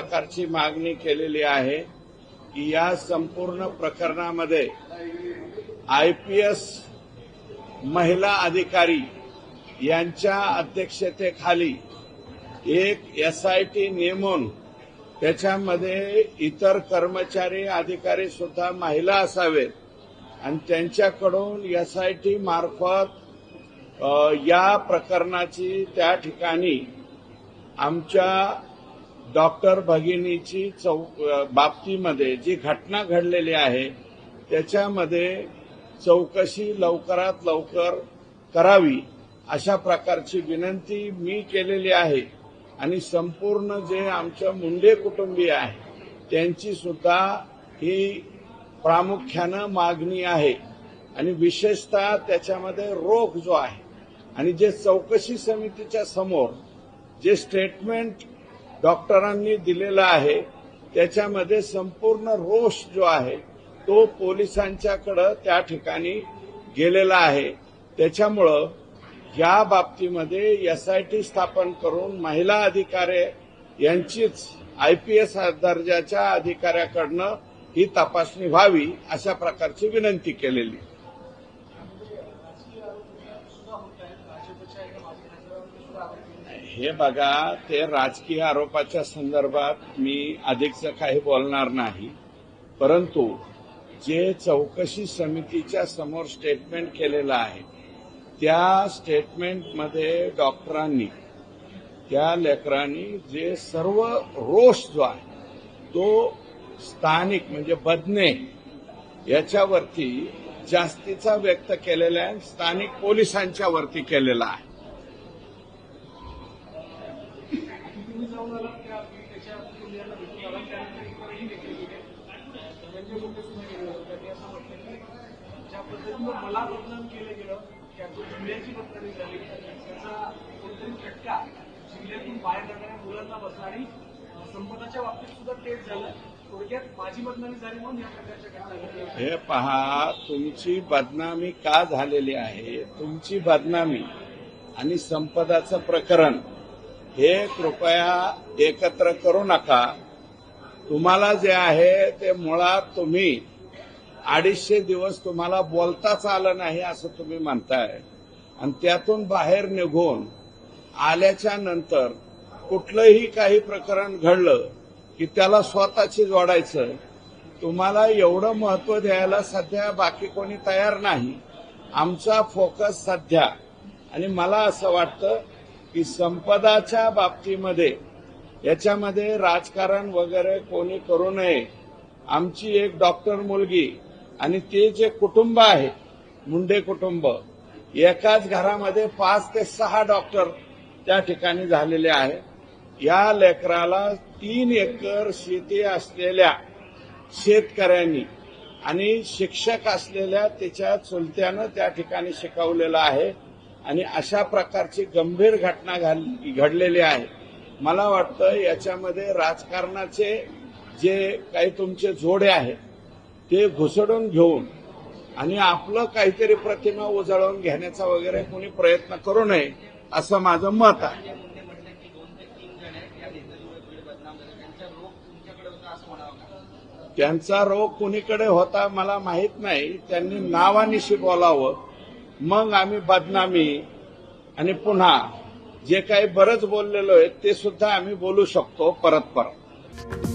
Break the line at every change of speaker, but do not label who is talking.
प्रकारची मागणी केलेली आहे की या संपूर्ण प्रकरणामध्ये IPS महिला अधिकारी यांच्या अध्यक्षतेखाली एक SIT नेमून त्याच्यामध्ये इतर कर्मचारी अधिकारी सुद्धा महिला असावेत आणि त्यांच्याकडून SIT मार्फत या प्रकरणाची त्या ठिकाणी आमच्या डॉक्टर भगिनीची बाबतीमध्ये जी घटना घडलेली आहे त्याच्यामध्ये चौकशी लवकरात लवकर करावी अशा प्रकारची विनंती मी केलेली आहे आणि संपूर्ण जे आमच्या मुंडे कुटुंबीय आहे त्यांची सुद्धा ही प्रामुख्यानं मागणी आहे आणि विशेषतः त्याच्यामध्ये रोख जो आहे आणि जे चौकशी समितीच्या समोर जे स्टेटमेंट डॉक्टरांनी दिलेलं आहे त्याच्यामध्ये संपूर्ण रोष जो आहे तो पोलिसांच्याकडे त्या ठिकाणी गेलेला आहे। त्याच्यामुळं या बाबतीमध्ये SIT स्थापन करून महिला अधिकारी यांचीच IPS दर्जाच्या अधिकाऱ्याकडनं ही तपासणी व्हावी अशा प्रकारची विनंती केलेली। हे बघा, ते राजकीय आरोपाच्या संदर्भात मी अधिकचं काही बोलणार नाही, परंतु जे चौकशी समितीच्या समोर स्टेटमेंट केलेलं आहे त्या स्टेटमेंटमध्ये डॉक्टरांनी त्या लेकरांनी जे सर्व रोष जो आहे तो स्थानिक म्हणजे बदने याच्यावरती जास्तीचा व्यक्त केलेला आहे, स्थानिक पोलिसांच्या वरती केलेला आहे।
मला बदनाम केलं गेलं त्यातून जिल्ह्याची बदनामी झाली त्याचा कोणतरी फटका जिल्ह्यातून बाहेर जाणाऱ्या मुलांना बसला आणि संपदाच्या बाबतीत सुद्धा तेच झालं। थोडक्यात माझी बदनामी झाली म्हणून या प्रकारच्या घटना घडल्या।
हे पहा, तुमची बदनामी का झालेली आहे, तुमची बदनामी आणि संपदाचं प्रकरण हे कृपया एकत्र करू नका। तुम्हाला जे आहे ते मुळात तुम्ही 250 दिवस तुम्हाला बोलताच आलं नाही असं तुम्ही म्हणताय आणि त्यातून बाहेर निघून आल्याच्या नंतर कुठलंही काही प्रकरण घडलं की त्याला स्वतःची जोडायचं। तुम्हाला एवढं महत्व द्यायला सध्या बाकी कोणी तयार नाही। आमचा फोकस सध्या आणि मला असं वाटतं की संपदाच्या बाबतीमध्ये याच्यामध्ये राजकारण वगैरे कोणी करू नये। आमची एक डॉक्टर मुलगी आणि ते जे कुटुंब आहे मुंडे कुटुंब, एकाच घरामध्ये 5 ते 6 डॉक्टर त्या ठिकाणी झालेले आहे। या लेकराला 3 एकर शेती असलेल्या शेतकऱ्यांनी आणि शिक्षक असलेल्या त्याच्या चुलत्यानं त्या ठिकाणी शिकवलेलं आहे आणि अशा प्रकारची गंभीर घटना घडलेली आहे। मला वाटतं याच्यामध्ये राजकारणाचे जे काही तुमचे जोडे आहेत ते घुसडून घेऊन आणि आपलं काहीतरी प्रतिमा उजळवून घेण्याचा वगैरे कोणी प्रयत्न करू नये असं माझं मत आहे। त्यांचा रोग कुणीकडे होता मला माहित नाही, त्यांनी नावानिशी बोलावं, मग आम्ही बदनामी आणि पुन्हा जे काही बरंच बोललेलो आहे ते सुद्धा आम्ही बोलू शकतो परत परत।